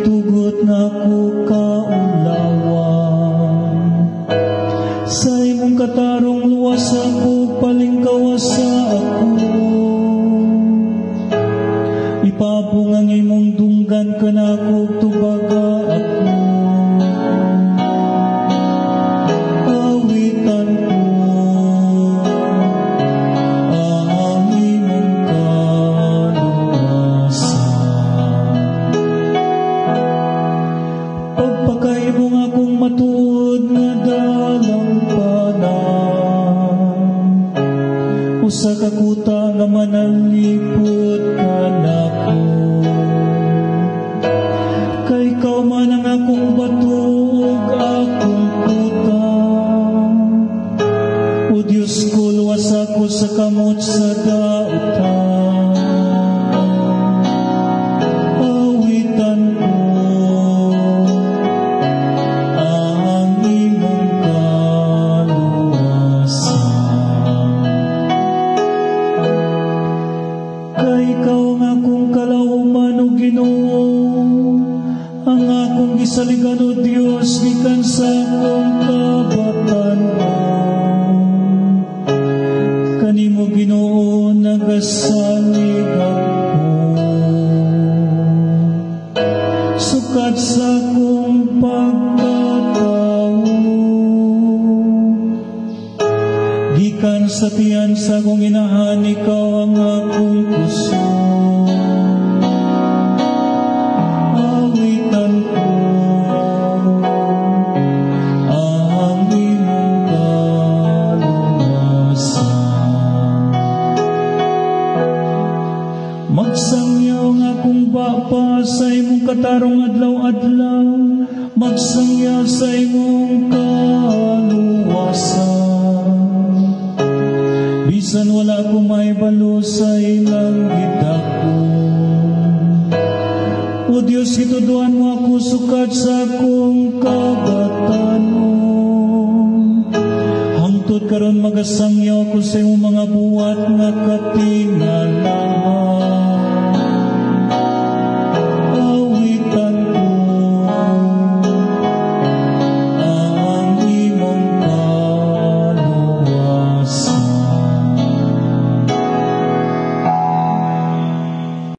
tugot na ako kaulawan. Sa imong katarong luwas ako, palingkawasa ako. Ipabong ang imong dunggan ka na ako, tubaga ako. Awitan ko ang imong kaluwasan. Pagpakaibong akong matuod na dalampanan, usa ka kuta nga manalipod ka nako. Kay ikaw man ang akong batog, akong kuta. O Diyos ko, luwas ako sa kamot sa dautan. Awitan ko ang imong kaluwasan. Kay ikaw ang akong kalauman o Ginoo, ang akong gisaligan o Diyos, gikan sa akong kabatanon. Kanimo Ginoo nagasalig ako, sukat sa akong pagkatao. Gikan sa tiyan sa akong inahan, ikaw ang akong puso. Awitan ko ang imong kaluwasan. Magsangyaw nga akong bapa sa imong katarong adlaw-adlaw, magsangyaw sa imong kaluwasan. Bisan wala ko maibalo sa ilang gidako, o Diyos, ituduan mo ako sukat sa akong kabatanon. Hangtod karon magasangyaw ako sa imong mga buhat nga katingalahan.